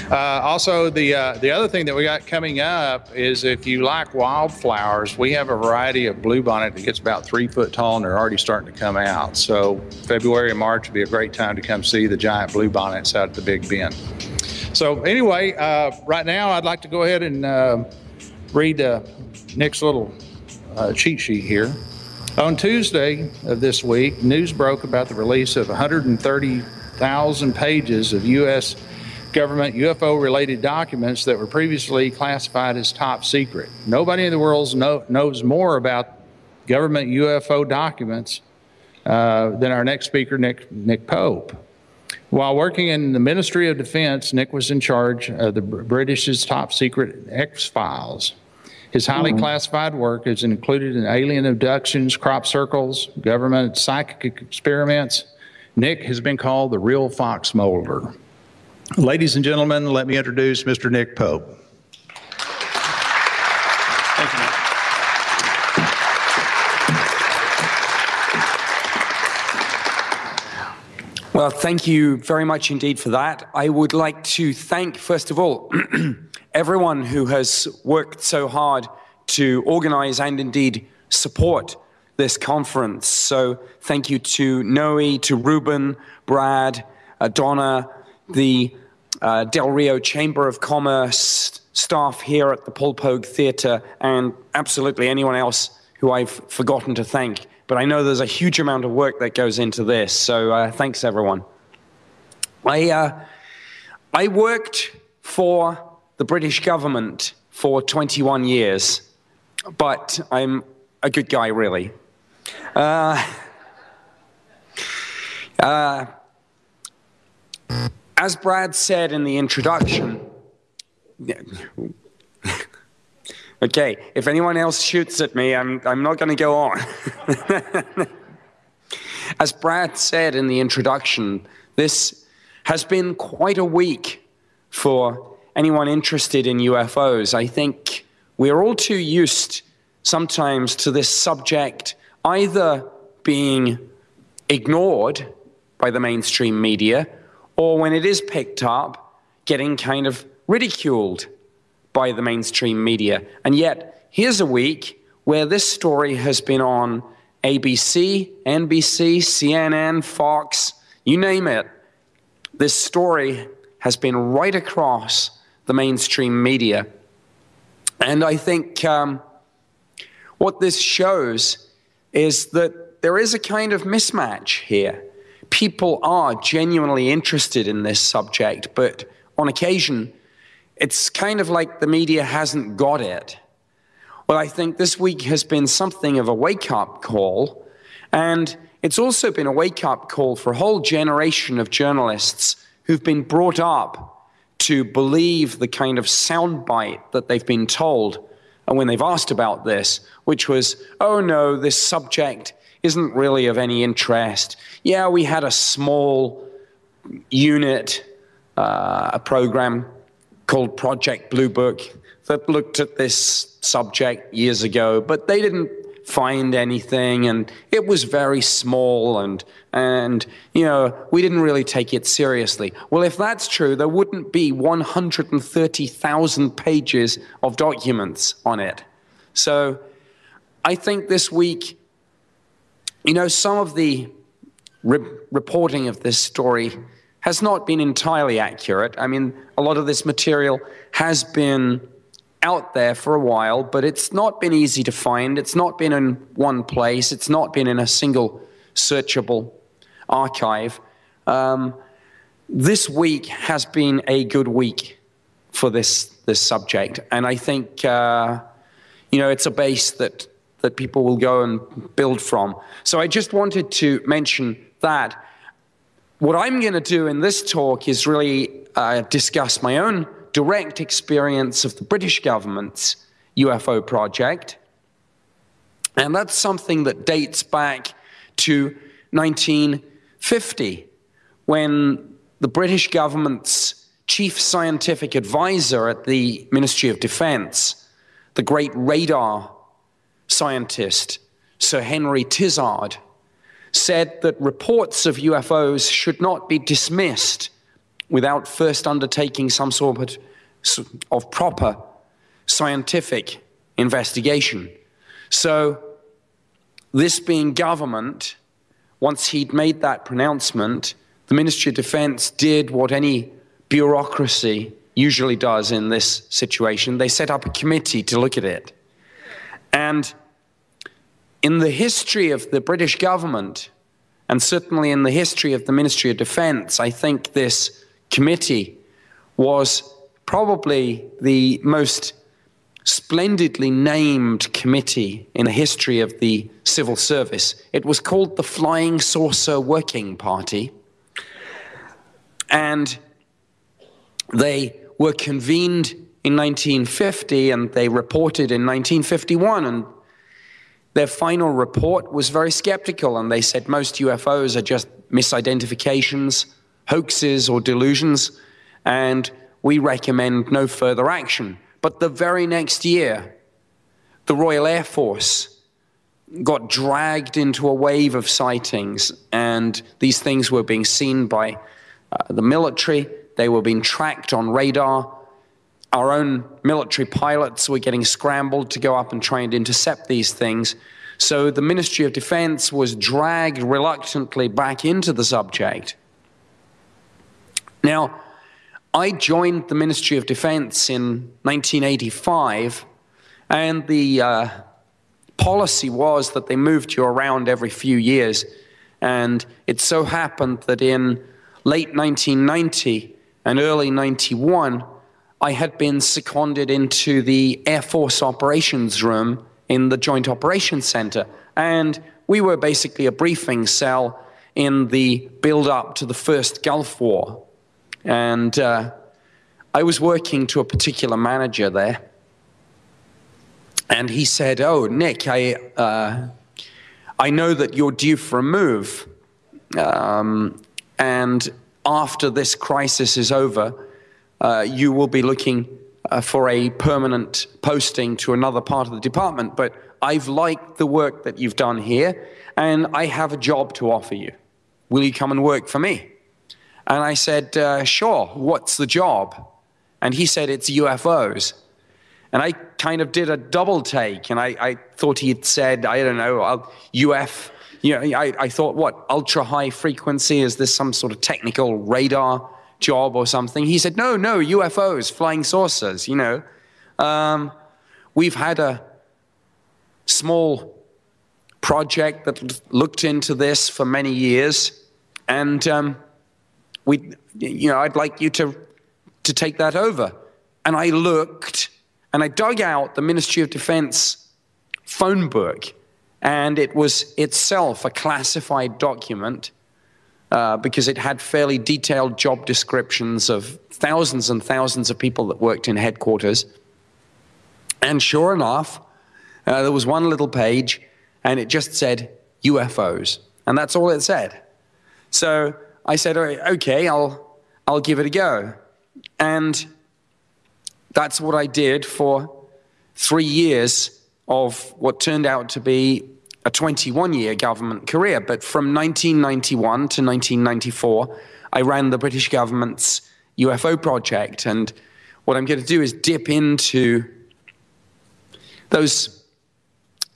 Also, the other thing that we got coming up is if you like wildflowers, we have a variety of bluebonnet that gets about 3 foot tall, and they're already starting to come out. So February and March would be a great time to come see the giant bluebonnets out at the Big Bend. So anyway, right now I'd like to go ahead and read Nick's little cheat sheet here. On Tuesday of this week, news broke about the release of 130,000 pages of U.S. government UFO-related documents that were previously classified as top secret. Nobody in the world knows more about government UFO documents than our next speaker, Nick Pope. While working in the Ministry of Defense, Nick was in charge of the British's top secret X-Files. His highly classified work is included in alien abductions, crop circles, government psychic experiments. Nick has been called the real Fox Mulder. Ladies and gentlemen, let me introduce Mr. Nick Pope. Thank you, Nick. Well, thank you very much indeed for that. I would like to thank, first of all, everyone who has worked so hard to organize and indeed support this conference. So thank you to Noe, to Ruben, Brad, Donna, the Del Rio Chamber of Commerce, staff here at the Paul Pogue Theatre, and absolutely anyone else who I've forgotten to thank. But I know there's a huge amount of work that goes into this, so thanks everyone. I worked for the British government for 21 years, but I'm a good guy, really. As Brad said in the introduction, okay, if anyone else shoots at me, I'm not going to go on. As Brad said in the introduction, this has been quite a week for anyone interested in UFOs. I think we're all too used sometimes to this subject either being ignored by the mainstream media, or when it is picked up, getting kind of ridiculed by the mainstream media. And yet, here's a week where this story has been on ABC, NBC, CNN, Fox, you name it. This story has been right across the mainstream media. And I think what this shows is that there is a kind of mismatch here. People are genuinely interested in this subject, but on occasion, it's kind of like the media hasn't got it. Well, I think this week has been something of a wake-up call, and it's also been a wake-up call for a whole generation of journalists who've been brought up to believe the kind of soundbite that they've been told when they've asked about this, which was, oh no, this subject isn't really of any interest. Yeah, we had a small unit, a program called Project Blue Book that looked at this subject years ago, but they didn't find anything, and it was very small, and you know, we didn't really take it seriously. Well, if that's true, there wouldn't be 130,000 pages of documents on it. So I think this week, you know, some of the reporting of this story has not been entirely accurate. I mean, a lot of this material has been out there for a while, but it's not been easy to find. It's not been in one place. It's not been in a single searchable archive. This week has been a good week for this subject, and I think you know, it's a base that people will go and build from. So I just wanted to mention that. What I'm going to do in this talk is really discuss my own direct experience of the British government's UFO project. And that's something that dates back to 1950, when the British government's chief scientific advisor at the Ministry of Defense, the great radar scientist, Sir Henry Tizard, said that reports of UFOs should not be dismissed without first undertaking some sort of proper scientific investigation. So this being government, once he'd made that pronouncement, the Ministry of Defense did what any bureaucracy usually does in this situation. They set up a committee to look at it. And in the history of the British government, and certainly in the history of the Ministry of Defense, I think this committee was probably the most splendidly named committee in the history of the civil service. It was called the Flying Saucer Working Party, and they were convened in 1950, and they reported in 1951, and their final report was very skeptical, and they said most UFOs are just misidentifications, hoaxes, or delusions, and we recommend no further action. But the very next year, the Royal Air Force got dragged into a wave of sightings, and these things were being seen by the military. They were being tracked on radar. Our own military pilots were getting scrambled to go up and try and intercept these things. So the Ministry of Defense was dragged reluctantly back into the subject. Now, I joined the Ministry of Defense in 1985, and the policy was that they moved you around every few years. And it so happened that in late 1990 and early 91, I had been seconded into the Air Force Operations Room in the Joint Operations Center. And we were basically a briefing cell in the build-up to the first Gulf War. And I was working to a particular manager there. And he said, "Oh, Nick, I know that you're due for a move. And after this crisis is over, you will be looking for a permanent posting to another part of the department. But I've liked the work that you've done here, and I have a job to offer you. Will you come and work for me?" And I said, "Sure, what's the job?" And he said, "It's UFOs." And I kind of did a double take, and I thought he had said, I don't know, I thought, what, ultra-high frequency? Is this some sort of technical radar job or something? He said, no, UFOs, flying saucers, We've had a small project that looked into this for many years, and I'd like you to take that over. And I looked, and I dug out the Ministry of Defense phone book, and it was itself a classified document because it had fairly detailed job descriptions of thousands and thousands of people that worked in headquarters. And sure enough, there was one little page, and it just said UFOs, and that's all it said. So I said, okay, I'll give it a go. And that's what I did for 3 years of what turned out to be a 21-year government career. But from 1991 to 1994, I ran the British government's UFO project. And what I'm going to do is dip into those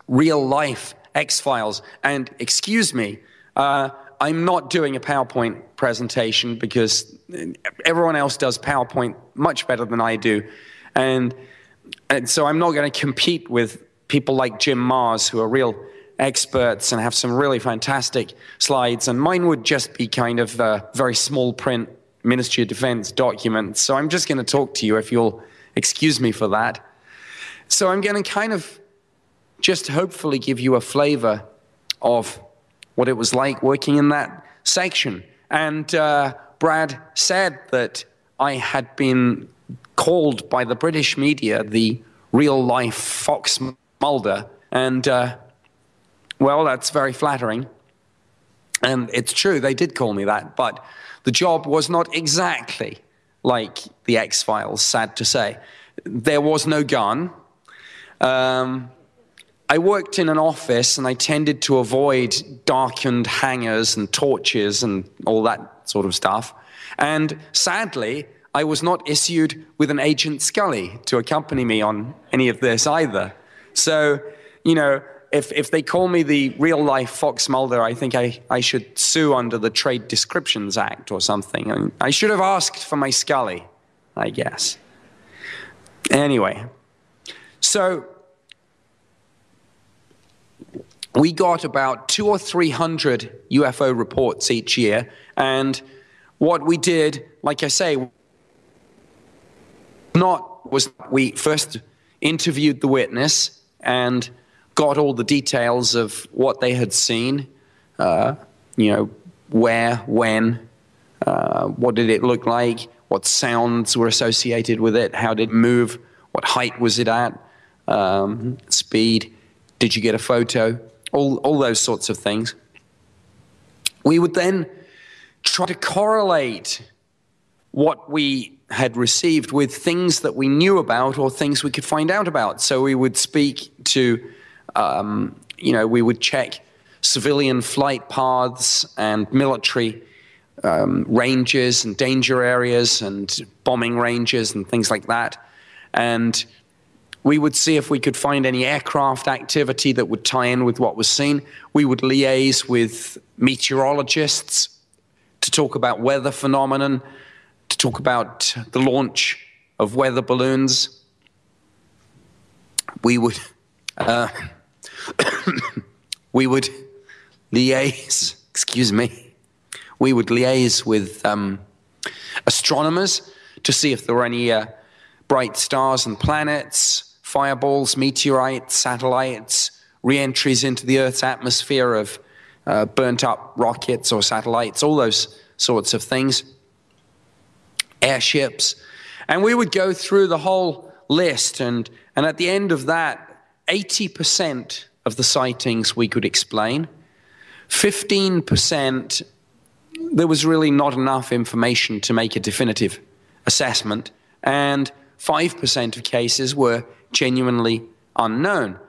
real-life X-Files. And excuse me, I'm not doing a PowerPoint presentation because everyone else does PowerPoint much better than I do. And so I'm not going to compete with people like Jim Mars, who are real experts and have some really fantastic slides. And mine would just be kind of very small print Ministry of Defense documents. So I'm just going to talk to you, if you'll excuse me for that. So I'm going to kind of just hopefully give you a flavor of what it was like working in that section. And Brad said that I had been called by the British media the real-life Fox Mulder, and well, that's very flattering. And it's true, they did call me that, but the job was not exactly like the X-Files, sad to say. There was no gun. I worked in an office and I tended to avoid darkened hangars and torches and all that sort of stuff. And sadly, I was not issued with an Agent Scully to accompany me on any of this either. So, you know, if they call me the real-life Fox Mulder, I think I should sue under the Trade Descriptions Act or something. And I should have asked for my Scully, I guess. Anyway, so we got about 200 or 300 UFO reports each year, and what we did, like I say, we first interviewed the witness and got all the details of what they had seen, you know, where, when, what did it look like, what sounds were associated with it, how did it move, what height was it at, speed, did you get a photo, all those sorts of things. We would then try to correlate what we had received with things that we knew about or things we could find out about. So we would speak to, you know, we would check civilian flight paths and military ranges and danger areas and bombing ranges and things like that. And we would see if we could find any aircraft activity that would tie in with what was seen. We would liaise with meteorologists to talk about weather phenomenon, to talk about the launch of weather balloons. We would we would liaise, excuse me, we would liaise with astronomers to see if there were any bright stars and planets, fireballs, meteorites, satellites, re-entries into the Earth's atmosphere of burnt up rockets or satellites, all those sorts of things, airships. And we would go through the whole list, and at the end of that, 80% of the sightings we could explain. 15%, there was really not enough information to make a definitive assessment, and 5% of cases were genuinely unknown.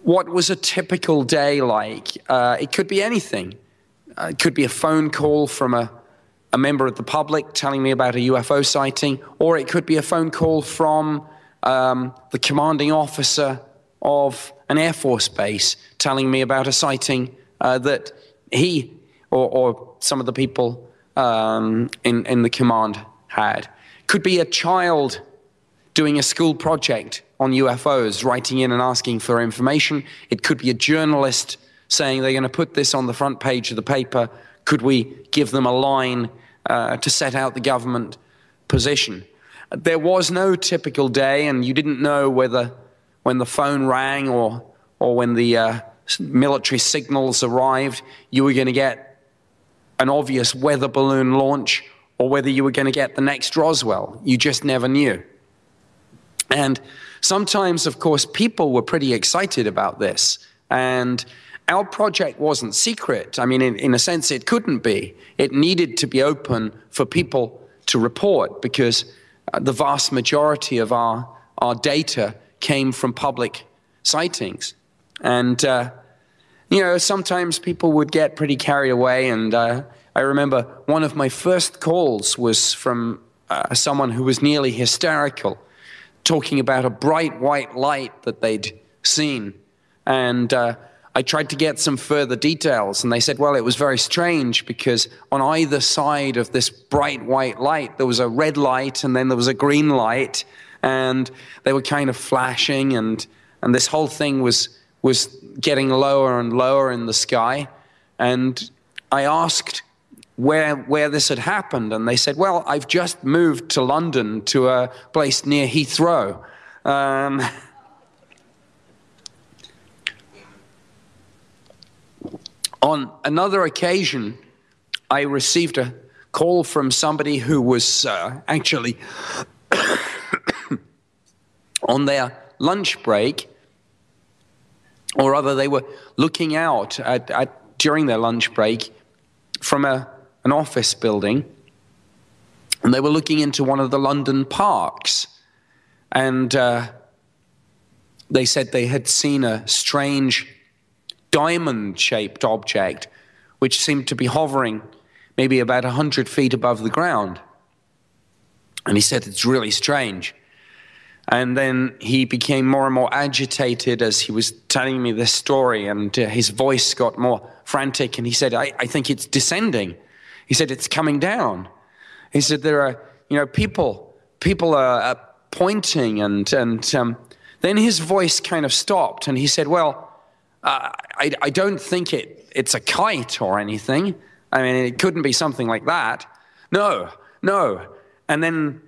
What was a typical day like? It could be anything. It could be a phone call from a member of the public telling me about a UFO sighting, or it could be a phone call from the commanding officer of an Air Force base telling me about a sighting that he or some of the people in the command had. Could be a child doing a school project on UFOs, writing in and asking for information. It could be a journalist saying they're going to put this on the front page of the paper. Could we give them a line to set out the government position? There was no typical day, and you didn't know whether when the phone rang or when the military signals arrived, you were going to get an obvious weather balloon launch or whether you were going to get the next Roswell. You just never knew. And sometimes, of course, people were pretty excited about this. And our project wasn't secret. I mean, in a sense, it couldn't be. It needed to be open for people to report because the vast majority of our data came from public sightings. And, you know, sometimes people would get pretty carried away. And I remember one of my first calls was from someone who was nearly hysterical, talking about a bright white light that they'd seen. And I tried to get some further details, and they said, well, it was very strange because on either side of this bright white light, there was a red light and then there was a green light, and they were kind of flashing, and this whole thing was getting lower and lower in the sky. And I asked where this had happened, and they said, well, I've just moved to London to a place near Heathrow. On another occasion, I received a call from somebody who was actually on their lunch break, or rather they were looking out during their lunch break from an office building, and they were looking into one of the London parks. And they said they had seen a strange diamond-shaped object which seemed to be hovering maybe about 100 feet above the ground. And he said, it's really strange. And then he became more and more agitated as he was telling me this story, and his voice got more frantic, and he said, I think it's descending. He said, it's coming down. He said, there are, people are pointing, and then his voice kind of stopped, and he said, well, I don't think it's a kite or anything. I mean, it couldn't be something like that. No. And then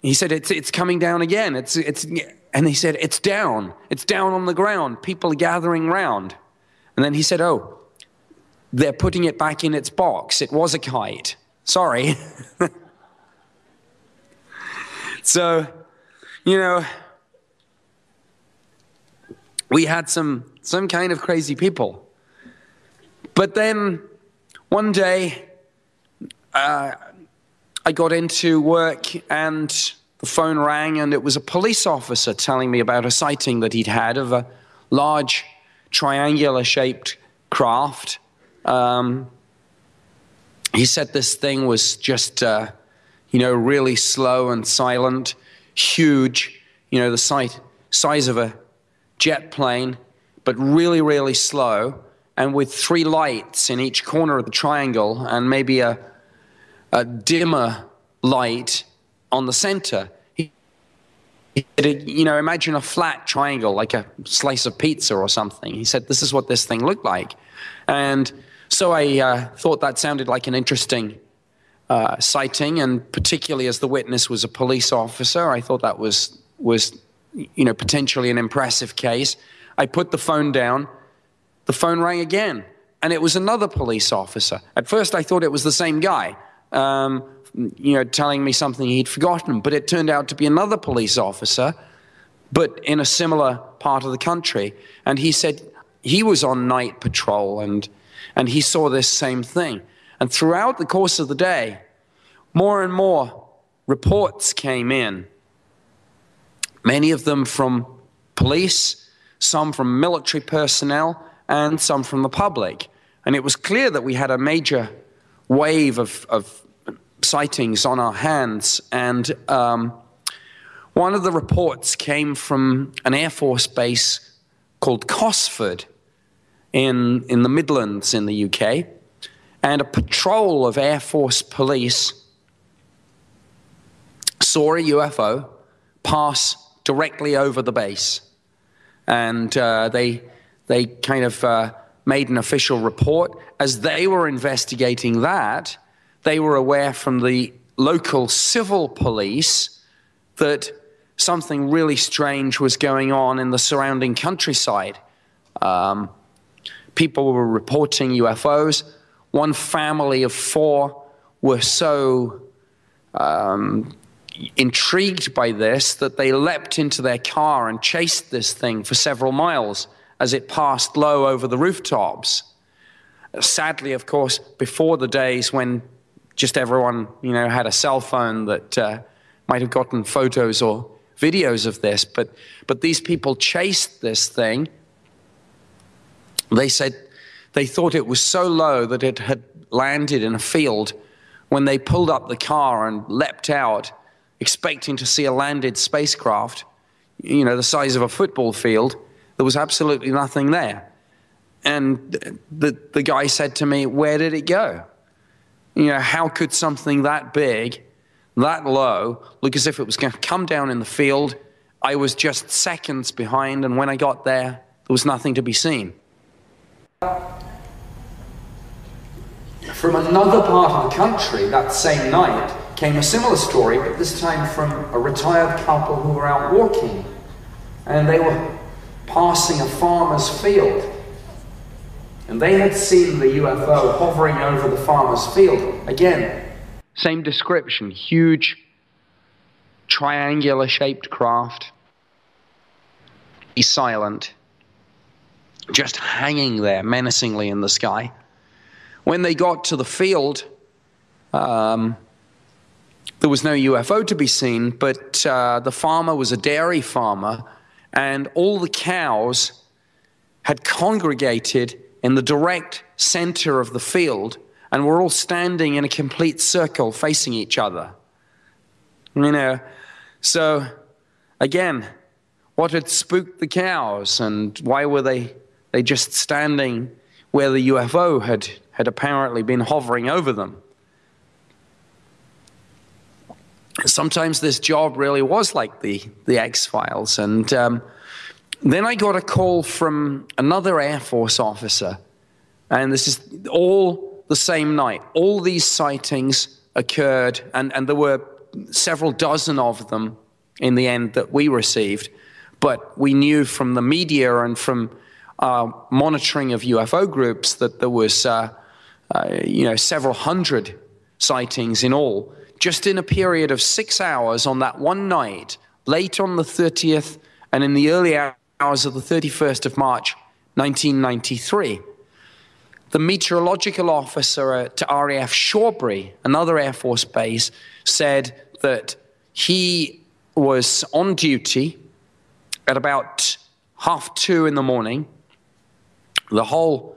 he said, it's coming down again. And he said, it's down on the ground. People are gathering round. And then he said, oh, they're putting it back in its box. It was a kite. Sorry. So, we had some kind of crazy people. But then one day, I got into work and the phone rang, and it was a police officer telling me about a sighting that he'd had of a large triangular-shaped craft. He said this thing was just, really slow and silent, huge, the size of a jet plane, but really, really slow, and with 3 lights in each corner of the triangle and maybe a dimmer light on the center. Imagine a flat triangle, like a slice of pizza or something. He said, this is what this thing looked like. And so I thought that sounded like an interesting sighting, and particularly as the witness was a police officer, I thought that was potentially an impressive case. I put the phone down. The phone rang again, and it was another police officer. At first, I thought it was the same guy, telling me something he'd forgotten, but it turned out to be another police officer, but in a similar part of the country. And he said he was on night patrol, and he saw this same thing. And throughout the course of the day, more and more reports came in, many of them from police, some from military personnel, and some from the public. And it was clear that we had a major wave of sightings on our hands. And one of the reports came from an Air Force base called Cosford in the Midlands in the UK. And a patrol of Air Force police saw a UFO pass directly over the base. And they kind of made an official report. As they were investigating that, they were aware from the local civil police that something really strange was going on in the surrounding countryside. People were reporting UFOs. One family of 4 were so intrigued by this that they leapt into their car and chased this thing for several miles as it passed low over the rooftops. Sadly, of course, before the days when just everyone, had a cell phone that might have gotten photos or videos of this, but these people chased this thing. They said they thought it was so low that it had landed in a field. When they pulled up the car and leapt out, expecting to see a landed spacecraft, the size of a football field, there was absolutely nothing there. And the guy said to me, where did it go? How could something that big, that low, look as if it was going to come down in the field? I was just seconds behind, and when I got there was nothing to be seen. From another part of the country that same night came a similar story, but this time from a retired couple who were out walking, and they were passing a farmer's field, and they had seen the UFO hovering over the farmer's field. Again, same description, huge triangular-shaped craft, silent, just hanging there menacingly in the sky. When they got to the field, there was no UFO to be seen, but the farmer was a dairy farmer, and all the cows had congregated in the direct center of the field and were all standing in a complete circle facing each other. You know, so again, what had spooked the cows, and why were they just standing where the UFO had apparently been hovering over them? Sometimes this job really was like the X-Files. And then I got a call from another Air Force officer, and this is all the same night. All these sightings occurred, and there were several dozen of them in the end that we received. But we knew from the media and from monitoring of UFO groups that there was several hundred sightings in all, just in a period of 6 hours on that one night, late on the 30th and in the early hours of the 31st of March, 1993. The meteorological officer at RAF Shawbury, another Air Force base, said that he was on duty at about 2:30 in the morning. The whole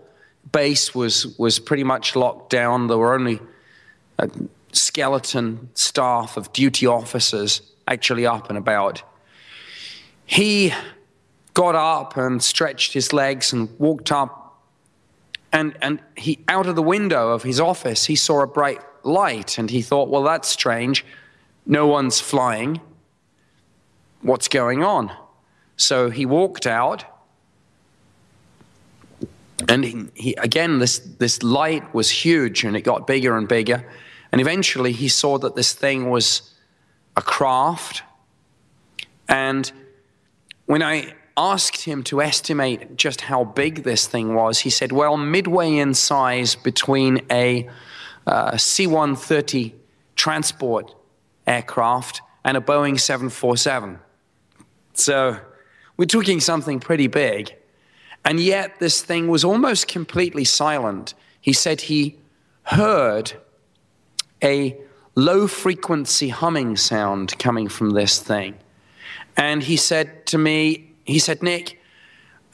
base was pretty much locked down. There were only a skeleton staff of duty officers actually up and about. He got up and stretched his legs and walked up, and he, out of the window of his office, he saw a bright light, and he thought, well, that's strange. No one's flying. What's going on? So he walked out, and he again, this light was huge, and it got bigger and bigger. And eventually he saw that this thing was a craft. And when I asked him to estimate just how big this thing was, he said, well, midway in size between a C-130 transport aircraft and a Boeing 747. So we're talking something pretty big. And yet this thing was almost completely silent. He said he heard a low-frequency humming sound coming from this thing. And he said to me, he said, Nick,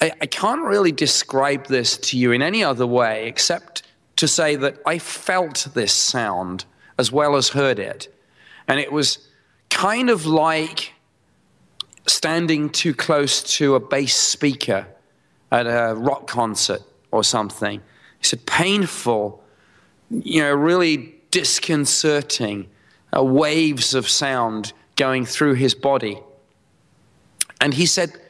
I can't really describe this to you in any other way except to say that I felt this sound as well as heard it. And it was kind of like standing too close to a bass speaker at a rock concert or something. He said, painful, really disconcerting waves of sound going through his body. And he said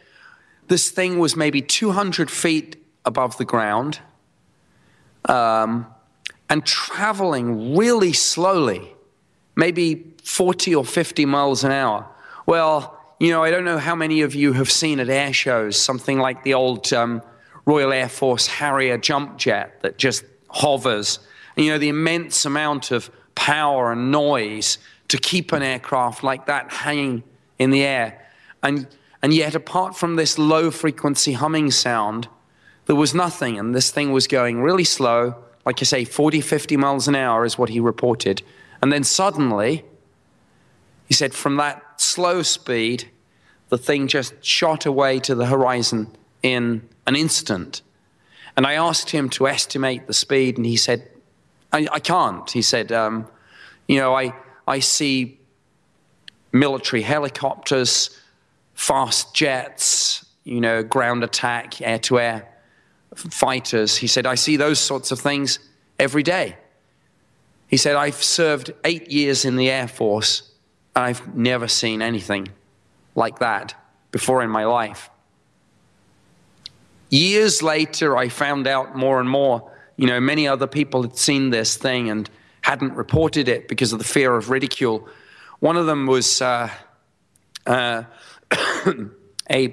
this thing was maybe 200 feet above the ground and traveling really slowly, maybe 40 or 50 miles an hour. Well, I don't know how many of you have seen at air shows something like the old Royal Air Force Harrier jump jet that just hovers. The immense amount of power and noise to keep an aircraft like that hanging in the air. And yet, apart from this low-frequency humming sound, there was nothing. And this thing was going really slow. Like I say, 40, 50 miles an hour is what he reported. And then suddenly, he said, from that slow speed, the thing just shot away to the horizon in an instant. And I asked him to estimate the speed, and he said, I can't. He said, I see military helicopters, fast jets, ground attack, air-to-air fighters. He said, I see those sorts of things every day. He said, I've served 8 years in the Air Force, and I've never seen anything like that before in my life. Years later, I found out more and more. Many other people had seen this thing and hadn't reported it because of the fear of ridicule. One of them was a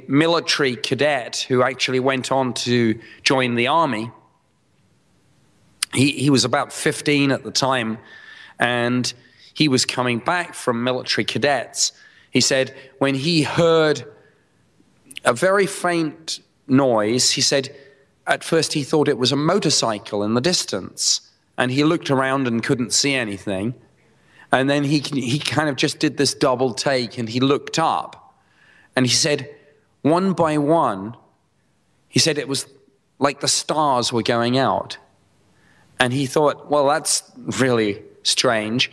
military cadet who actually went on to join the army. He was about 15 at the time, and he was coming back from military cadets. He said when he heard a very faint noise, he said, at first he thought it was a motorcycle in the distance, and he looked around and couldn't see anything. And then he kind of just did this double take, and he looked up, and he said, one by one, he said it was like the stars were going out. And he thought, well, that's really strange,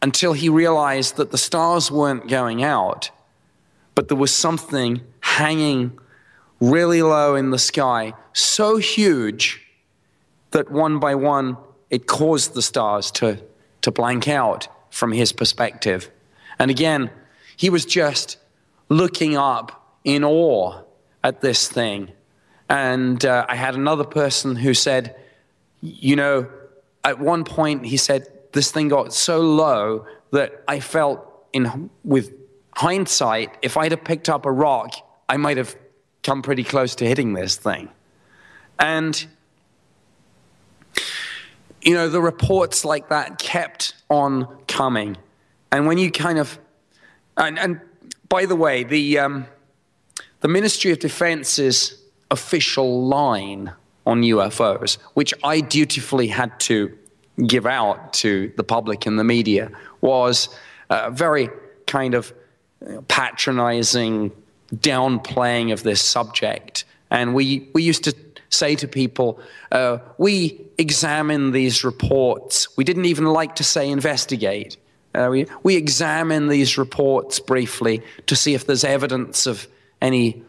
until he realized that the stars weren't going out, but there was something hanging really low in the sky, so huge that one by one it caused the stars to blank out from his perspective. And again, he was just looking up in awe at this thing. And I had another person who said, you know, at one point he said, this thing got so low that I felt, with hindsight, if I'd have picked up a rock, I might have come pretty close to hitting this thing. And, you know, the reports like that kept on coming. And when you kind of, and by the way, the Ministry of Defense's official line on UFOs, which I dutifully had to give out to the public and the media, was very kind of patronizing downplaying of this subject. And we used to say to people, we examine these reports. We didn't even like to say investigate. We examine these reports briefly to see if there's evidence of any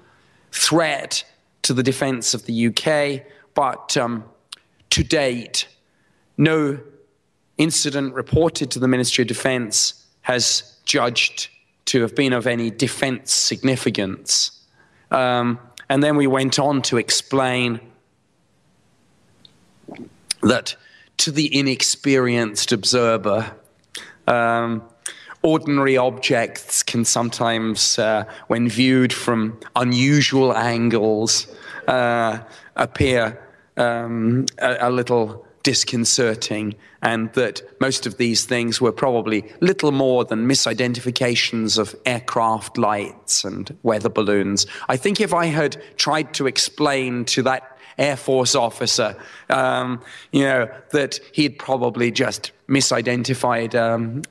threat to the defense of the UK, but to date, no incident reported to the Ministry of Defense has judged to have been of any defense significance. And then we went on to explain that to the inexperienced observer, ordinary objects can sometimes, when viewed from unusual angles, appear a little disconcerting, and that most of these things were probably little more than misidentifications of aircraft lights and weather balloons. I think if I had tried to explain to that Air Force officer, you know, that he'd probably just misidentified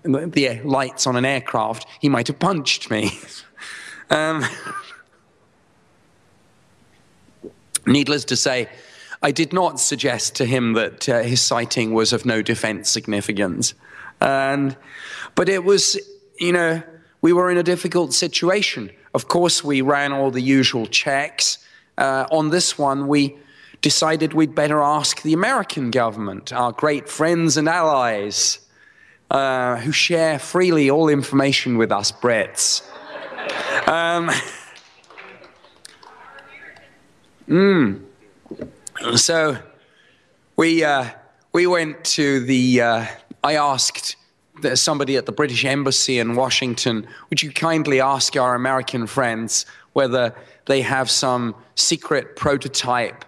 the lights on an aircraft, he might have punched me. Needless to say, I did not suggest to him that his sighting was of no defense significance. But it was, you know, we were in a difficult situation. Of course, we ran all the usual checks. On this one, we decided we'd better ask the American government, our great friends and allies, who share freely all information with us Brits. So we went to the, I asked somebody at the British Embassy in Washington, would you kindly ask our American friends whether they have some secret prototype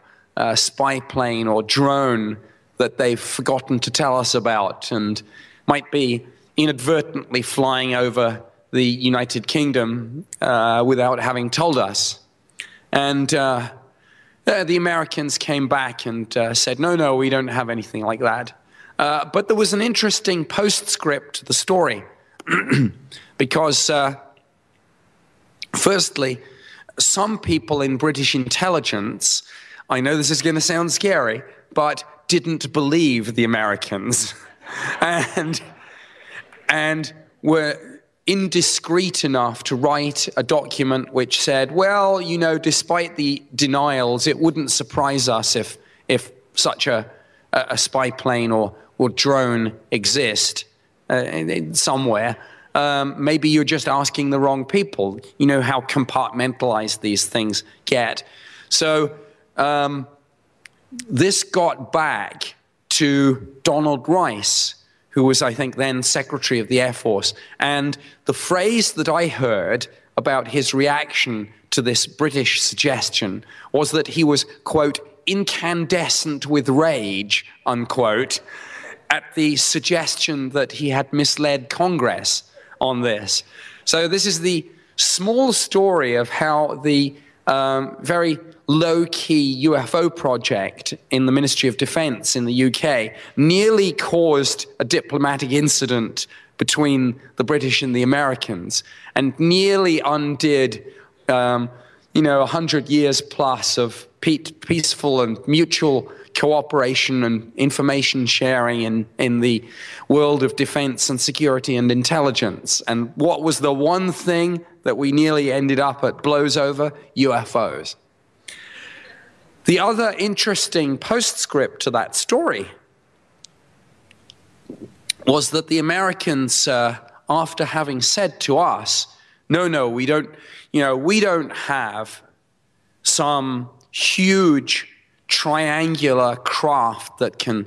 spy plane or drone that they've forgotten to tell us about and might be inadvertently flying over the United Kingdom without having told us. And the Americans came back and said, no, we don't have anything like that. But there was an interesting postscript to the story because, firstly, some people in British intelligence, I know this is going to sound scary, but didn't believe the Americans and were indiscreet enough to write a document which said, well, you know, despite the denials, it wouldn't surprise us if such a spy plane or drone exist somewhere. Maybe you're just asking the wrong people. You know how compartmentalized these things get. So this got back to Donald Rice, who was, I think, then Secretary of the Air Force. And the phrase that I heard about his reaction to this British suggestion was that he was, quote, incandescent with rage, unquote, at the suggestion that he had misled Congress on this. So this is the small story of how the very low-key UFO project in the Ministry of Defense in the UK nearly caused a diplomatic incident between the British and the Americans and nearly undid 100 years plus of peaceful and mutual cooperation and information sharing in the world of defense and security and intelligence. And what was the one thing that we nearly ended up at blows over? UFOs. The other interesting postscript to that story was that the Americans, after having said to us, no, we don't have some huge triangular craft that can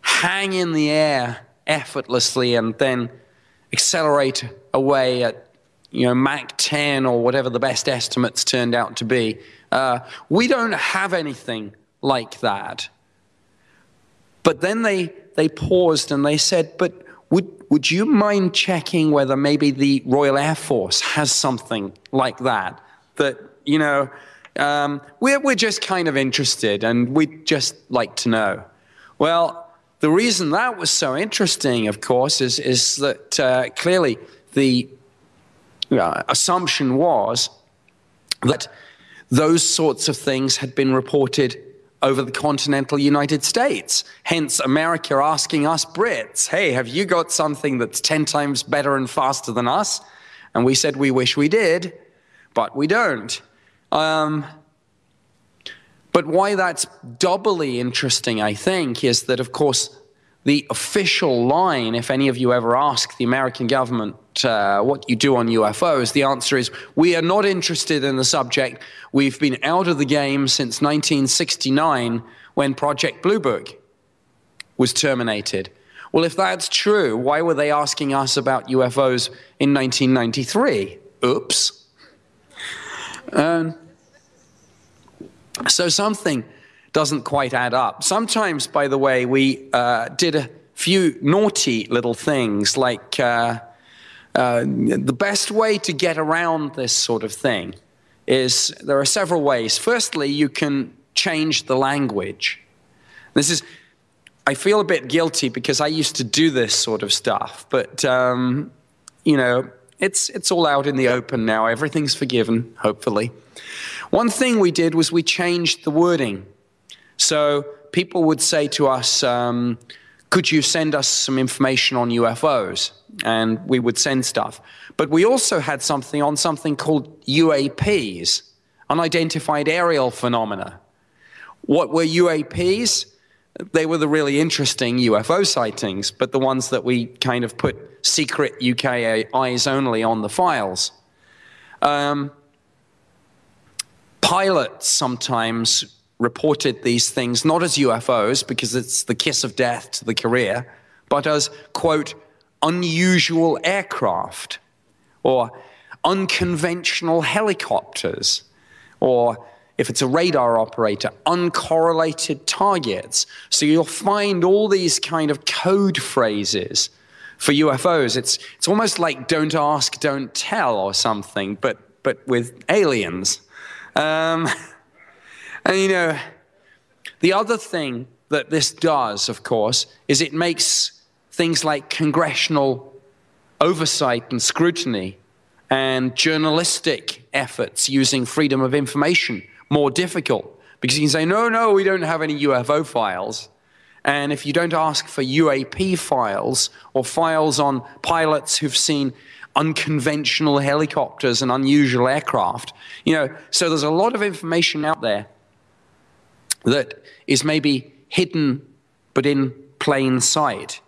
hang in the air effortlessly and then accelerate away at Mach 10 or whatever the best estimates turned out to be. We don't have anything like that. But then they paused and they said, but would you mind checking whether maybe the Royal Air Force has something like that? That, we're just kind of interested and we'd just like to know. Well, the reason that was so interesting, of course, is that clearly the assumption was that those sorts of things had been reported over the continental United States. Hence, America asking us Brits, hey, have you got something that's 10 times better and faster than us? And we said we wish we did, but we don't. But why that's doubly interesting, I think, is that, of course, the official line, if any of you ever ask the American government what you do on UFOs, the answer is, we are not interested in the subject. We've been out of the game since 1969 when Project Blue Book was terminated. Well, if that's true, why were they asking us about UFOs in 1993? Oops. So something doesn't quite add up. Sometimes, by the way, we did a few naughty little things, like the best way to get around this sort of thing is, there are several ways. Firstly, you can change the language. I feel a bit guilty because I used to do this sort of stuff, but it's all out in the open now. Everything's forgiven, hopefully. One thing we did was we changed the wording. So people would say to us, could you send us some information on UFOs? And we would send stuff. But we also had something called UAPs, unidentified aerial phenomena. What were UAPs? They were the really interesting UFO sightings, but the ones that we kind of put secret UK eyes only on the files. Pilots sometimes reported these things not as UFOs, because it's the kiss of death to the career, but as, quote, unusual aircraft, or unconventional helicopters, or, if it's a radar operator, uncorrelated targets. So you'll find all these kind of code phrases for UFOs. It's almost like don't ask, don't tell or something, but with aliens. And the other thing that this does, of course, is it makes things like congressional oversight and scrutiny and journalistic efforts using freedom of information more difficult, because you can say, no, we don't have any UFO files. And if you don't ask for UAP files or files on pilots who've seen unconventional helicopters and unusual aircraft, so there's a lot of information out there that is maybe hidden but in plain sight.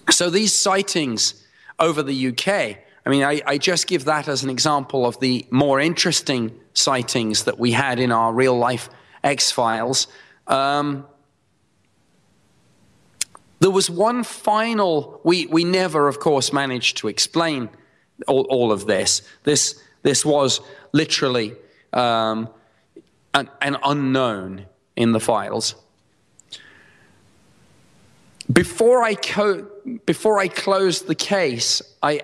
So these sightings over the UK, I just give that as an example of the more interesting sightings that we had in our real-life X-Files. There was one final, we never, of course, managed to explain all of this. This was literally an unknown in the files. Before I closed the case, there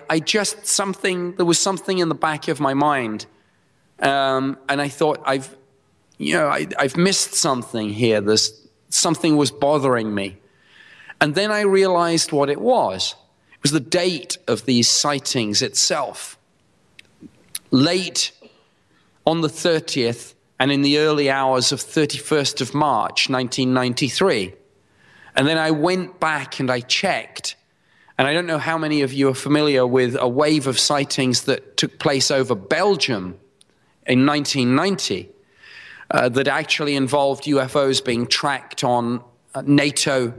was something in the back of my mind, and I thought, I've missed something here. Something was bothering me. And then I realized what it was. It was the date of these sightings itself. late on the 30th and in the early hours of 31st of March, 1993. And then I went back and I checked, and I don't know how many of you are familiar with a wave of sightings that took place over Belgium in 1990 that actually involved UFOs being tracked on NATO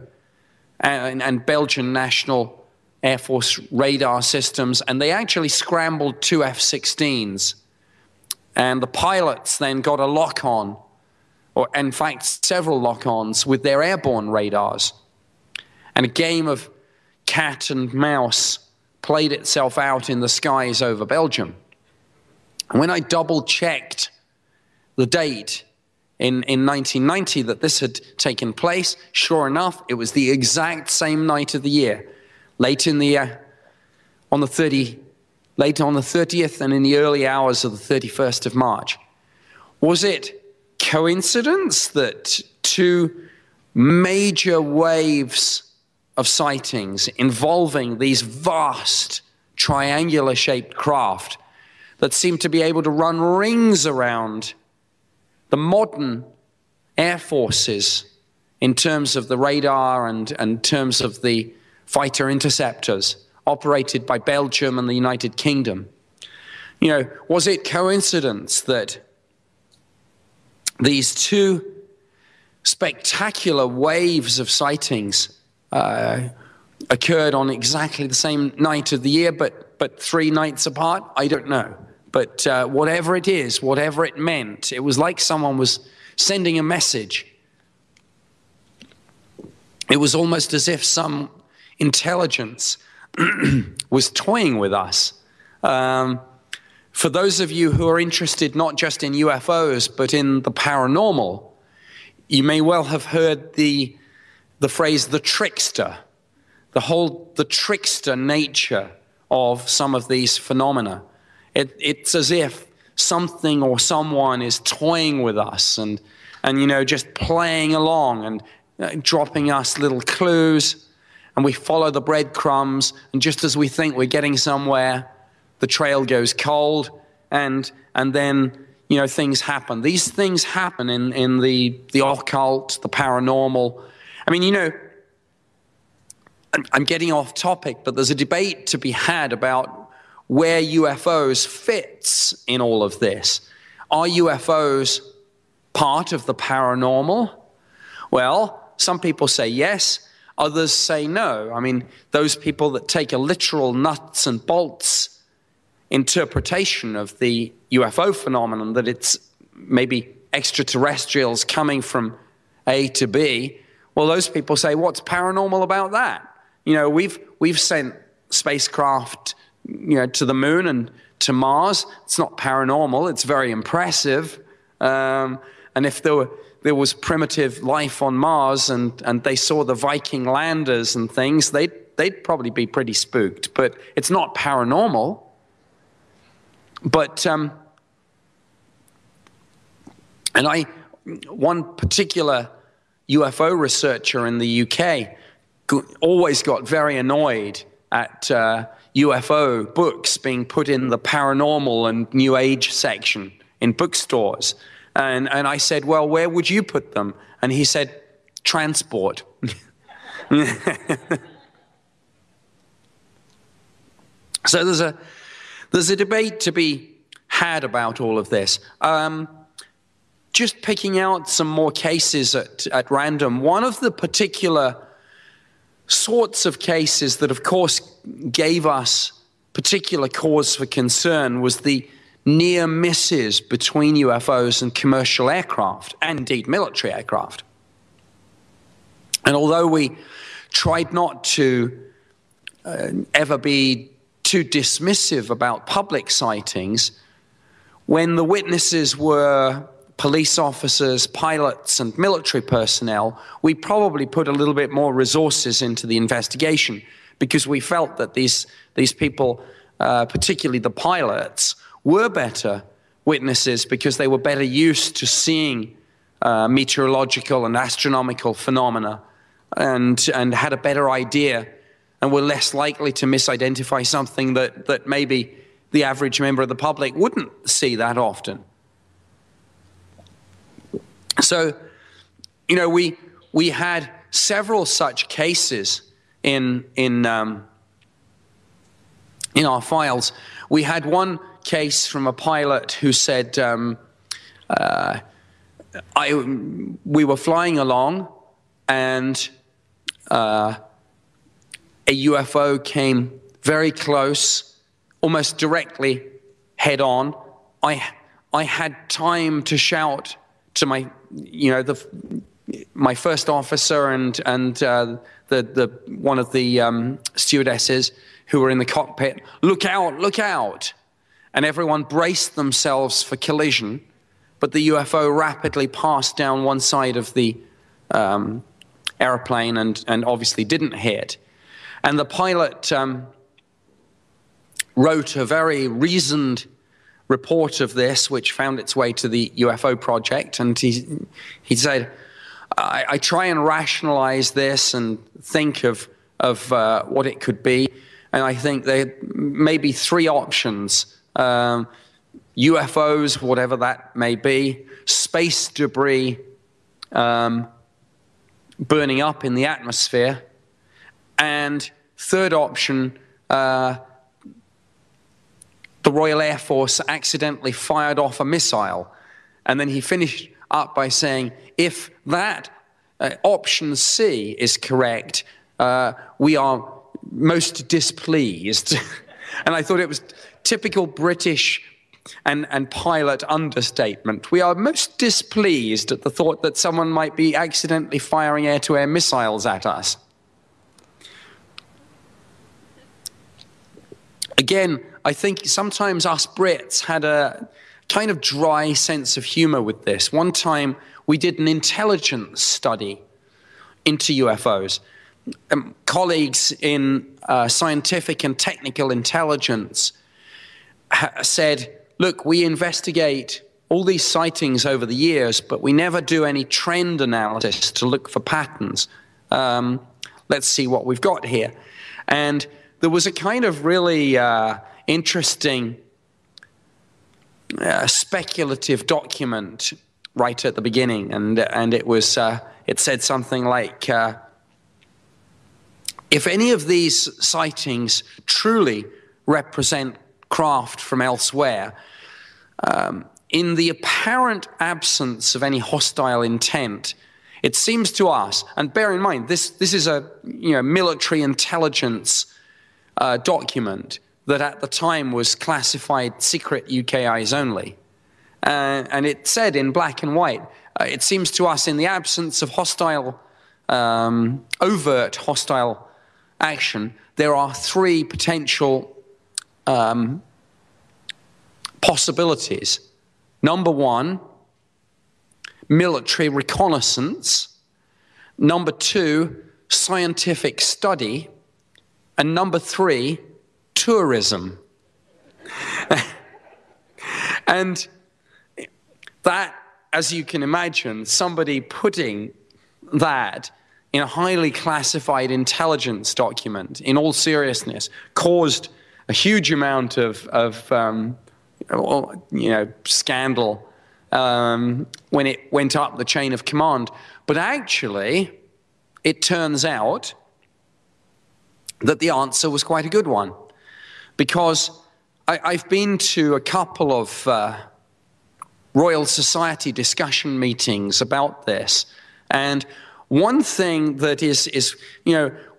and Belgian National Air Force radar systems, and they actually scrambled 2 F-16s. And the pilots then got a lock-on, or in fact several lock-ons, with their airborne radars. And a game of cat and mouse played itself out in the skies over Belgium. And when I double-checked the date in 1990 that this had taken place, sure enough, it was the exact same night of the year, late on the 30th and in the early hours of the 31st of March. Was it coincidence that 2 major waves of sightings involving these vast triangular-shaped craft that seemed to be able to run rings around the modern air forces in terms of the radar and in terms of the fighter interceptors operated by Belgium and the United Kingdom? You know, was it coincidence that these 2 spectacular waves of sightings occurred on exactly the same night of the year, but 3 nights apart? I don't know. But whatever it is, whatever it meant, it was like someone was sending a message. It was almost as if some intelligence was toying with us. For those of you who are interested not just in UFOs, but in the paranormal, you may well have heard the phrase, the trickster, the trickster nature of some of these phenomena. It's as if something or someone is toying with us and you know, just playing along and dropping us little clues, and we follow the breadcrumbs, and just as we think we're getting somewhere, the trail goes cold, and then, you know, things happen. These things happen in the occult, the paranormal. I mean, you know, I'm getting off topic, but there's a debate to be had about where UFOs fits in all of this. Are UFOs part of the paranormal? Well, some people say yes, others say no. I mean, those people that take a literal nuts and bolts interpretation of the UFO phenomenon, that it's maybe extraterrestrials coming from A to B, well, those people say, what's paranormal about that? You know, we've sent spacecraft, you know, to the moon and to Mars. It's not paranormal. It's very impressive. And if there was primitive life on Mars and they saw the Viking landers and things, they'd probably be pretty spooked. But it's not paranormal. But one particular UFO researcher in the UK always got very annoyed at UFO books being put in the paranormal and New Age section in bookstores. And I said, well, where would you put them? And he said, transport. So there's a debate to be had about all of this. Just picking out some more cases at random. One of the particular sorts of cases that, of course, gave us particular cause for concern was the near misses between UFOs and commercial aircraft, and indeed military aircraft. And although we tried not to ever be too dismissive about public sightings, when the witnesses were police officers, pilots, and military personnel, we probably put a little bit more resources into the investigation, because we felt that these people, particularly the pilots, were better witnesses because they were better used to seeing meteorological and astronomical phenomena and had a better idea and were less likely to misidentify something that maybe the average member of the public wouldn't see that often. So, you know, we had several such cases in our files. We had one case from a pilot who said, we were flying along and a UFO came very close, almost directly head on. I had time to shout to my, you know, my first officer and the one of the stewardesses who were in the cockpit, look out, look out. And everyone braced themselves for collision, but the UFO rapidly passed down one side of the airplane and obviously didn't hit. And the pilot wrote a very reasoned report of this, which found its way to the UFO project. And he said, I try and rationalize this and think of what it could be. And I think there may be three options. UFOs, whatever that may be, space debris burning up in the atmosphere, and third option, the Royal Air Force accidentally fired off a missile. And then he finished up by saying, if that option C is correct, we are most displeased. And I thought it was typical British and pilot understatement. We are most displeased at the thought that someone might be accidentally firing air-to-air missiles at us. Again, I think sometimes us Brits had a kind of dry sense of humor with this. One time we did an intelligence study into UFOs. Colleagues in scientific and technical intelligence said, look, we investigate all these sightings over the years, but we never do any trend analysis to look for patterns. Let's see what we've got here. And there was a kind of really interesting speculative document right at the beginning, and it was it said something like, if any of these sightings truly represent craft from elsewhere, in the apparent absence of any hostile intent, it seems to us, and bear in mind, this is a military intelligence document that at the time was classified secret UK eyes only. And it said in black and white, it seems to us in the absence of hostile, overt hostile action, there are three potential possibilities. Number one, military reconnaissance. Number two, scientific study. And number three, tourism. And that, as you can imagine, somebody putting that in a highly classified intelligence document, in all seriousness, caused a huge amount of scandal when it went up the chain of command. But actually, it turns out that the answer was quite a good one, because I've been to a couple of Royal Society discussion meetings about this, and one thing that is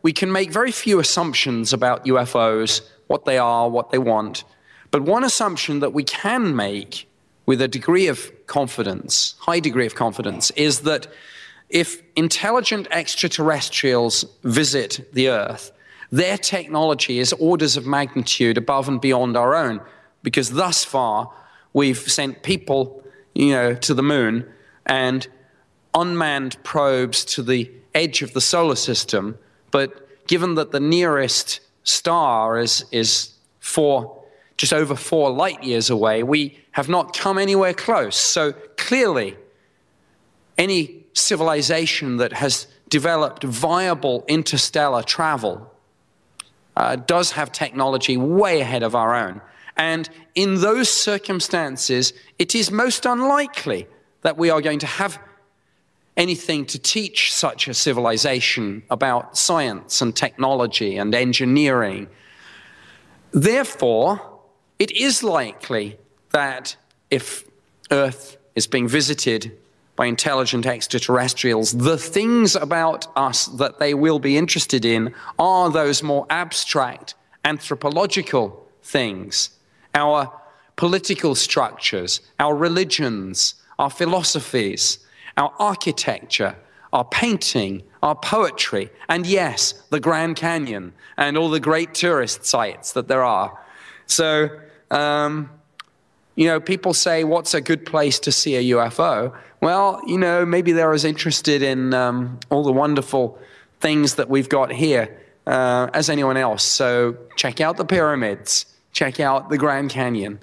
we can make very few assumptions about UFOs, what they are, what they want, but one assumption that we can make with a degree of confidence, high degree of confidence, is that if intelligent extraterrestrials visit the Earth, their technology is orders of magnitude above and beyond our own, because thus far we've sent people, to the moon and unmanned probes to the edge of the solar system. But given that the nearest star is just over 4 light years away, we have not come anywhere close. So clearly, any civilization that has developed viable interstellar travel does have technology way ahead of our own. And in those circumstances, it is most unlikely that we are going to have anything to teach such a civilization about science and technology and engineering. Therefore, it is likely that if Earth is being visited by intelligent extraterrestrials, the things about us that they will be interested in are those more abstract anthropological things, our political structures, our religions, our philosophies, our architecture, our painting, our poetry, and yes, the Grand Canyon and all the great tourist sites that there are. So, you know, people say, what's a good place to see a UFO? Well, you know, maybe they're as interested in all the wonderful things that we've got here as anyone else. So check out the pyramids, check out the Grand Canyon.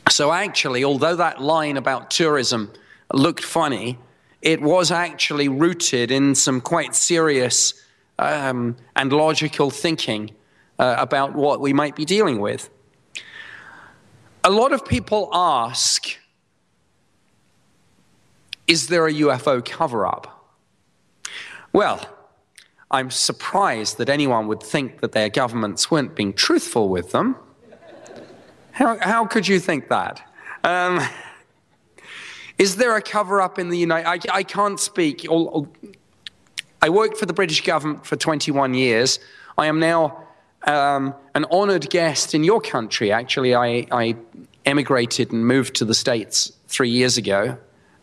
So actually, although that line about tourism looked funny, it was actually rooted in some quite serious and logical thinking about what we might be dealing with. A lot of people ask, is there a UFO cover-up? Well, I'm surprised that anyone would think that their governments weren't being truthful with them. How could you think that? Is there a cover-up in the United... I can't speak. I worked for the British government for 21 years. I am now an honored guest in your country. Actually, I emigrated and moved to the States 3 years ago.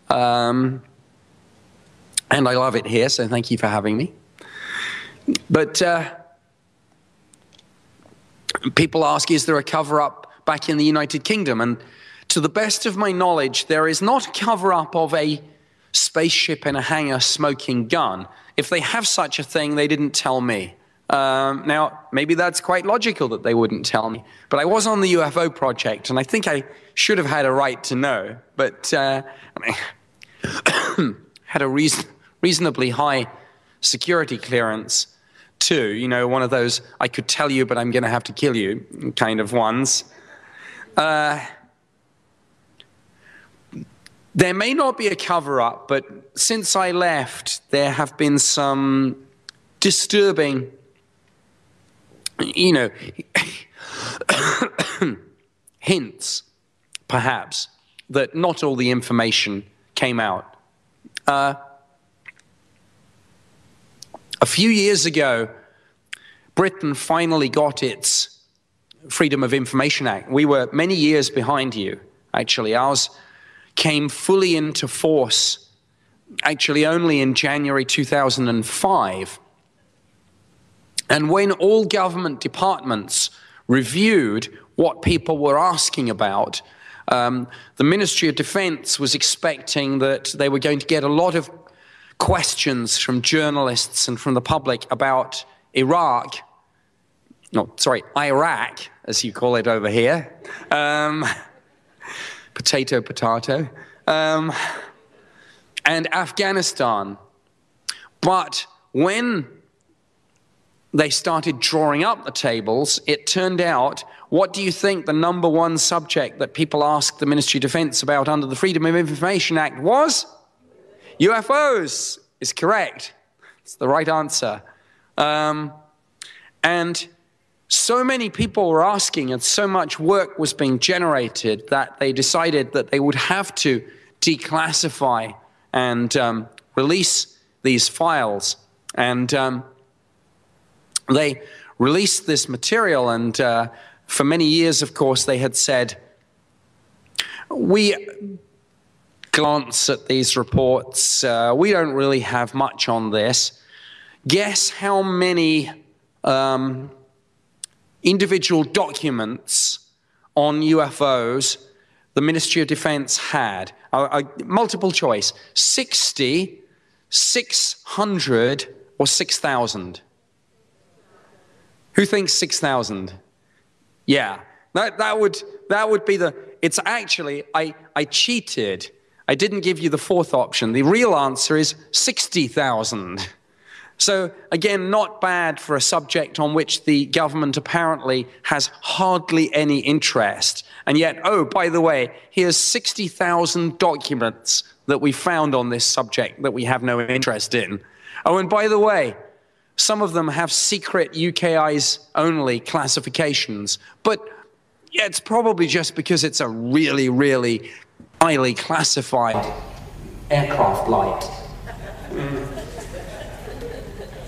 And I love it here, so thank you for having me. But people ask, is there a cover-up back in the United Kingdom? And to the best of my knowledge, there is not a cover-up of a spaceship in a hangar smoking gun. If they have such a thing, they didn't tell me. Now, maybe that's quite logical that they wouldn't tell me. But I was on the UFO project, and I think I should have had a right to know. But I had a reasonably high security clearance, too. You know, one of those, I could tell you, but I'm going to have to kill you kind of ones. There may not be a cover-up, but since I left, there have been some disturbing, you know, hints, perhaps, that not all the information came out. A few years ago, Britain finally got its Freedom of Information Act. We were many years behind you, actually. Ours came fully into force, actually only in January 2005. And when all government departments reviewed what people were asking about, the Ministry of Defense was expecting that they were going to get a lot of questions from journalists and from the public about Iraq, as you call it over here. Potato, potato. And Afghanistan. But when they started drawing up the tables, it turned out, what do you think the #1 subject that people asked the Ministry of Defense about under the Freedom of Information Act was? UFOs is correct. It's the right answer. And so many people were asking and so much work was being generated that they decided that they would have to declassify and release these files. And they released this material, and for many years, of course, they had said, we glance at these reports, we don't really have much on this. Guess how many individual documents on UFOs the Ministry of Defense had? Multiple choice: 60, 600, or 6,000? Who thinks 6,000? Yeah, that would be the. It's actually, I cheated. I didn't give you the fourth option. The real answer is 60,000. So again, not bad for a subject on which the government apparently has hardly any interest. And yet, oh, by the way, here's 60,000 documents that we found on this subject that we have no interest in. Oh, and by the way, some of them have secret UK eyes only classifications, but yeah, it's probably just because it's a really, really highly classified aircraft light.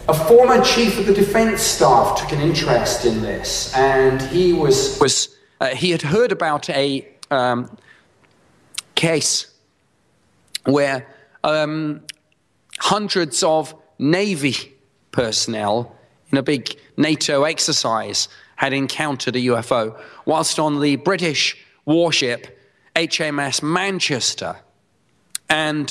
A former chief of the defense staff took an interest in this, and he he had heard about a case where hundreds of Navy personnel in a big NATO exercise had encountered a UFO, whilst on the British warship HMS Manchester. And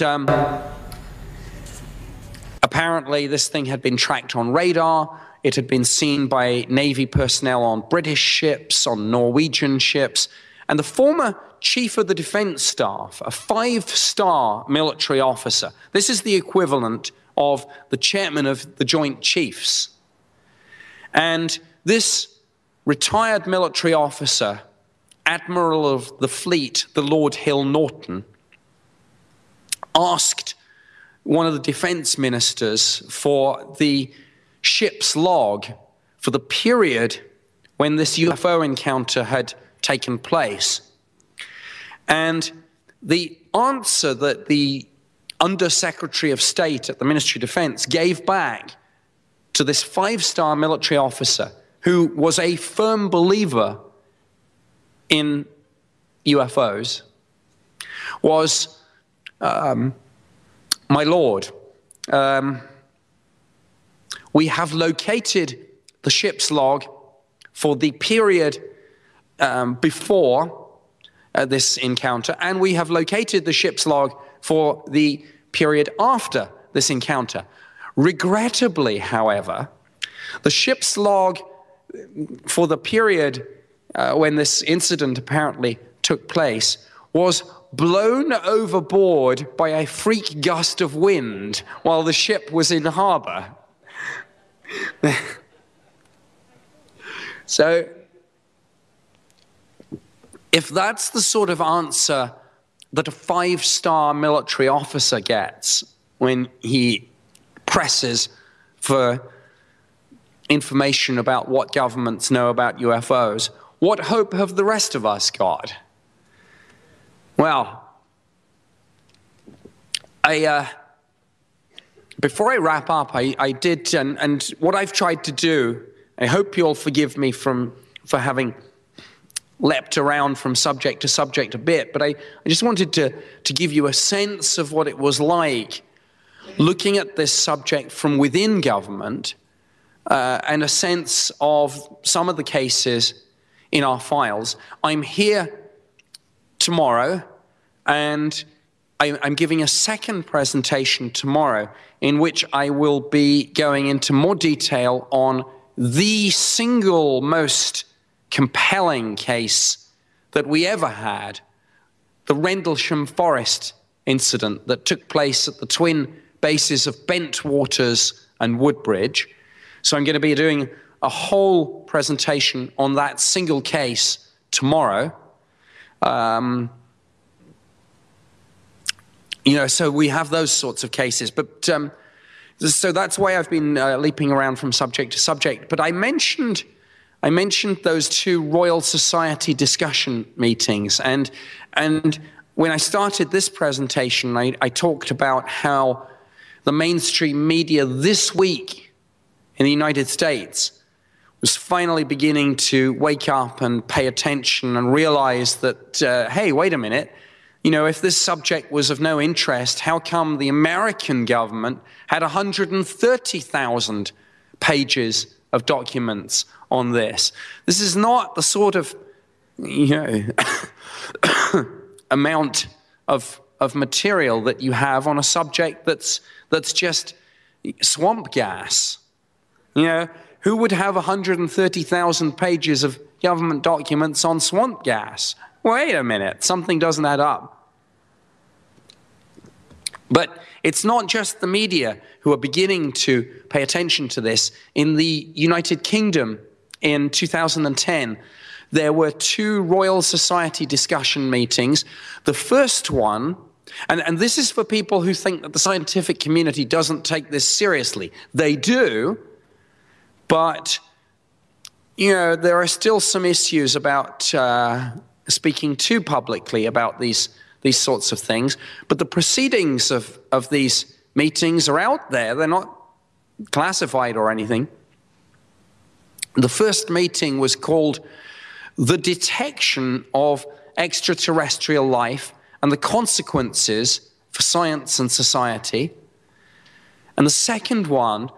apparently this thing had been tracked on radar. It had been seen by Navy personnel on British ships, on Norwegian ships. And the former chief of the defense staff, a 5-star military officer, this is the equivalent of the chairman of the Joint Chiefs. And this retired military officer, Admiral of the Fleet, the Lord Hill Norton, asked one of the defense ministers for the ship's log for the period when this UFO encounter had taken place. And the answer that the Undersecretary of State at the Ministry of Defense gave back to this 5-star military officer, who was a firm believer in UFOs, was, my lord, we have located the ship's log for the period before this encounter, and we have located the ship's log for the period after this encounter. Regrettably, however, the ship's log for the period when this incident apparently took place was blown overboard by a freak gust of wind while the ship was in harbor. So, if that's the sort of answer that a 5-star military officer gets when he presses for information about what governments know about UFOs, what hope have the rest of us got? Well, before I wrap up, I did, and what I've tried to do, I hope you'll forgive me for having leapt around from subject to subject a bit, but I just wanted to give you a sense of what it was like looking at this subject from within government, and a sense of some of the cases in our files. I'm here tomorrow, and I'm giving a second presentation tomorrow in which I will be going into more detail on the single most compelling case that we ever had, the Rendlesham Forest incident that took place at the twin bases of Bentwaters and Woodbridge. So I'm going to be doing a whole presentation on that single case tomorrow. You know, so we have those sorts of cases. But so that's why I've been leaping around from subject to subject. But I mentioned those 2 Royal Society discussion meetings. And when I started this presentation, I talked about how the mainstream media this week in the United States was finally beginning to wake up and pay attention and realize that, hey, wait a minute, you know, if this subject was of no interest, how come the American government had 130,000 pages of documents on this? This is not the sort of, you know, amount of material that you have on a subject that's just swamp gas. You know, who would have 130,000 pages of government documents on swamp gas? Wait a minute, something doesn't add up. But it's not just the media who are beginning to pay attention to this. In the United Kingdom in 2010, there were 2 Royal Society discussion meetings. The first one, and this is for people who think that the scientific community doesn't take this seriously. They do, but there are still some issues about speaking too publicly about these sorts of things. But the proceedings of these meetings are out there. They're not classified or anything. The first meeting was called "The Detection of Extraterrestrial Life and the Consequences for Science and Society." And the second one,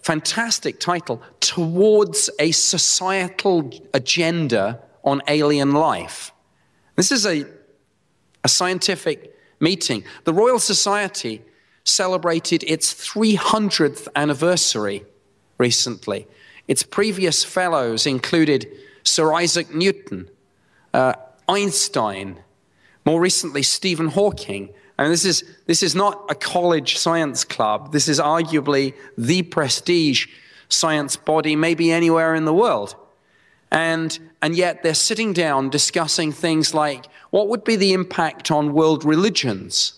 fantastic title, "Towards a Societal Agenda on Alien Life." This is a scientific meeting. The Royal Society celebrated its 300th anniversary recently. Its previous fellows included Sir Isaac Newton, Einstein, more recently Stephen Hawking. And this is not a college science club. This is arguably the prestige science body maybe anywhere in the world. And yet they're sitting down discussing things like, what would be the impact on world religions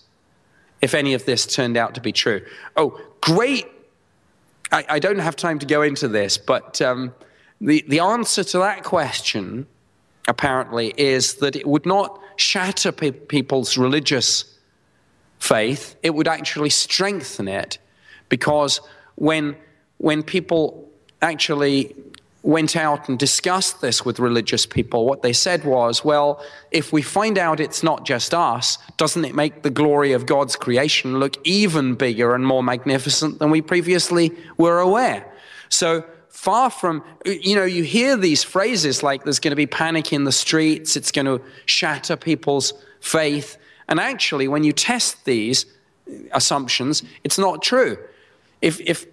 if any of this turned out to be true? Oh, great. I don't have time to go into this, but the answer to that question, apparently, is that it would not shatter people's religious faith. It would actually strengthen it, because when people actually went out and discussed this with religious people, what they said was, well, if we find out it's not just us, doesn't it make the glory of God's creation look even bigger and more magnificent than we previously were aware? So far from, you hear these phrases like there's going to be panic in the streets, it's going to shatter people's faith. And actually, when you test these assumptions, it's not true. If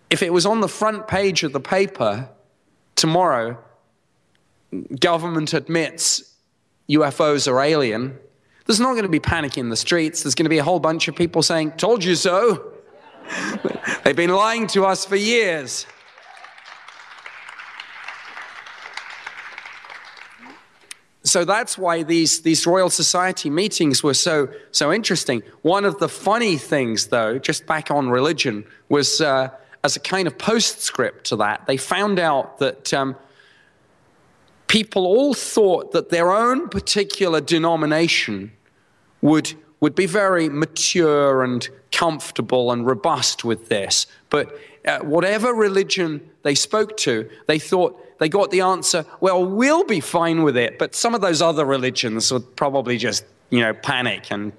it was on the front page of the paper tomorrow, government admits UFOs are alien, there's not going to be panic in the streets. There's going to be a whole bunch of people saying, told you so. They've been lying to us for years. So that's why these Royal Society meetings were so interesting. One of the funny things, though, just back on religion, was as a kind of postscript to that, they found out that people all thought that their own particular denomination would be very mature and comfortable and robust with this. But whatever religion they spoke to, they thought they got the answer, well, we'll be fine with it, but some of those other religions would probably just, panic and,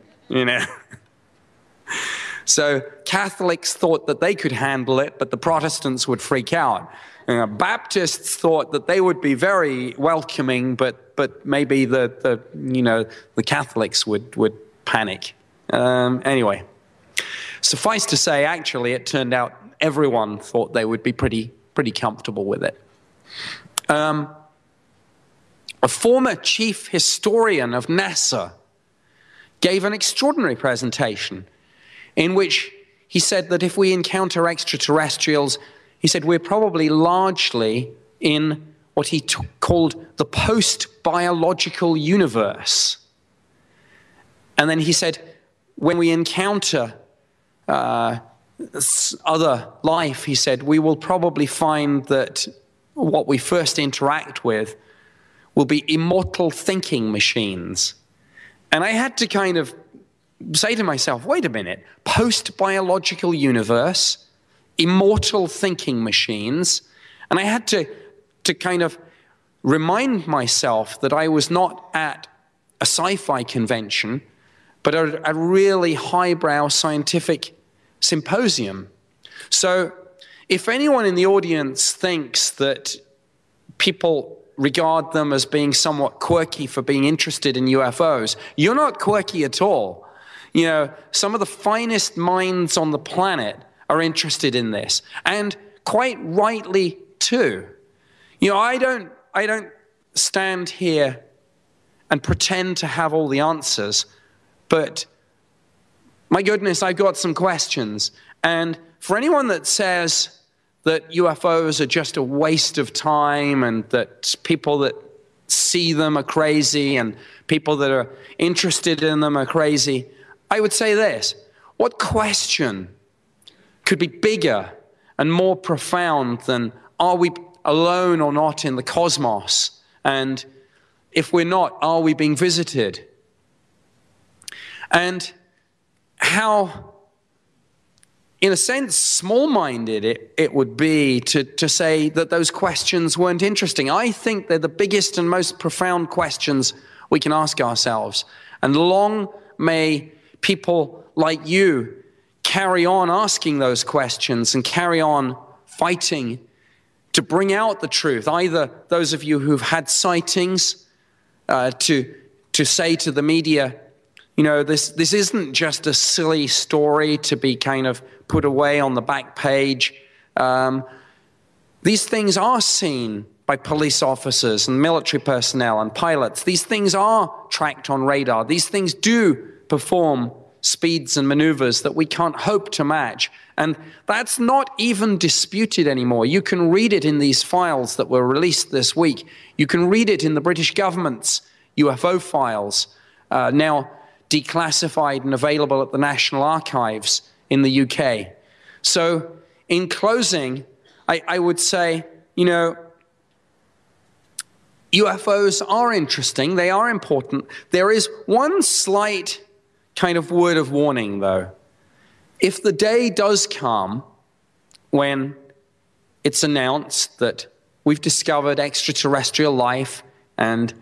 So Catholics thought that they could handle it, but the Protestants would freak out. Baptists thought that they would be very welcoming, but maybe the Catholics would panic. Anyway, suffice to say, actually, it turned out everyone thought they would be pretty comfortable with it. A former chief historian of NASA gave an extraordinary presentation in which he said that if we encounter extraterrestrials, he said we're probably largely in what he called the post-biological universe. And then he said, when we encounter other life, he said, we will probably find that what we first interact with will be immortal thinking machines. And I had to kind of say to myself, wait a minute, post-biological universe, immortal thinking machines. And I had to kind of remind myself that I was not at a sci-fi convention, but a really highbrow scientific symposium. So if anyone in the audience thinks that people regard them as being somewhat quirky for being interested in UFOs, you're not quirky at all. Some of the finest minds on the planet are interested in this, and quite rightly too. I don't stand here and pretend to have all the answers, but my goodness, I've got some questions. And for anyone that says that UFOs are just a waste of time and that people that see them are crazy and people that are interested in them are crazy, I would say this: what question could be bigger and more profound than, are we alone or not in the cosmos? And if we're not, are we being visited? And how, in a sense, small-minded it would be to say that those questions weren't interesting. I think they're the biggest and most profound questions we can ask ourselves. And long may people like you carry on asking those questions and carry on fighting to bring out the truth. Either those of you who've had sightings to say to the media, you know, this isn't just a silly story to be kind of put away on the back page. These things are seen by police officers and military personnel and pilots. These things are tracked on radar. These things do perform speeds and maneuvers that we can't hope to match. And that's not even disputed anymore. You can read it in these files that were released this week. You can read it in the British government's UFO files, now declassified and available at the National Archives in the UK. So in closing, I would say, you know, UFOs are interesting. They are important. There is one slight kind of word of warning, though. If the day does come when it's announced that we've discovered extraterrestrial life and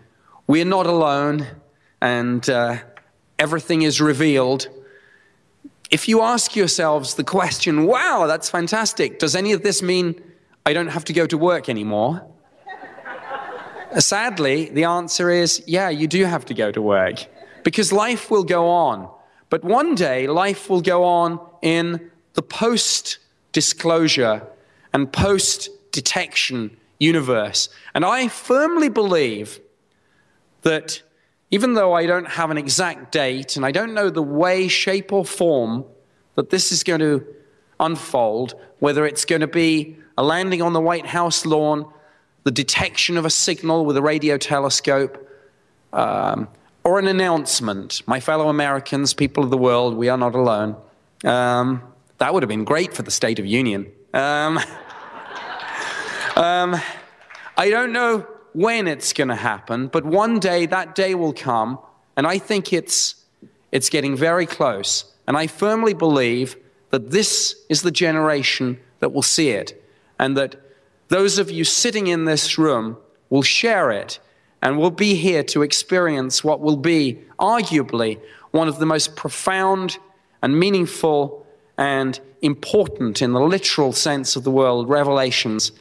we're not alone and everything is revealed, if you ask yourselves the question, wow, that's fantastic, does any of this mean I don't have to go to work anymore? Sadly, the answer is, yeah, you do have to go to work, because life will go on. But one day, life will go on in the post-disclosure and post-detection universe. And I firmly believe that even though I don't have an exact date, and I don't know the way, shape, or form that this is going to unfold, whether it's going to be a landing on the White House lawn, the detection of a signal with a radio telescope, or an announcement, my fellow Americans, people of the world, we are not alone. That would have been great for the State of Union. I don't know when it's going to happen, but one day that day will come, and I think it's getting very close. And I firmly believe that this is the generation that will see it, and that those of you sitting in this room will share it and will be here to experience what will be arguably one of the most profound and meaningful and important, in the literal sense of the word, revelations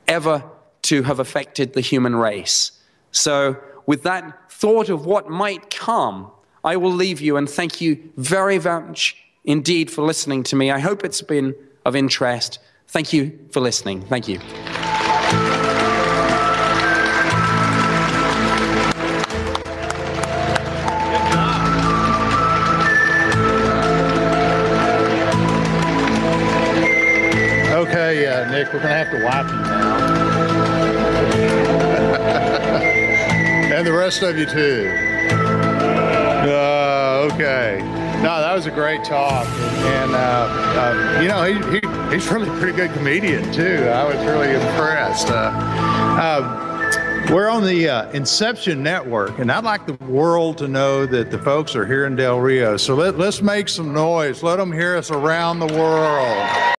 ever to have affected the human race. So with that thought of what might come, I will leave you, and thank you very much indeed for listening to me. I hope it's been of interest. Thank you for listening. Thank you. Okay, Nick, we're going to have to wipe you now. And the rest of you too. Okay. No, that was a great talk. And you know, he's really a pretty good comedian too. I was really impressed. We're on the Inception Network, and I'd like the world to know that the folks are here in Del Rio. So let's make some noise. Let them hear us around the world.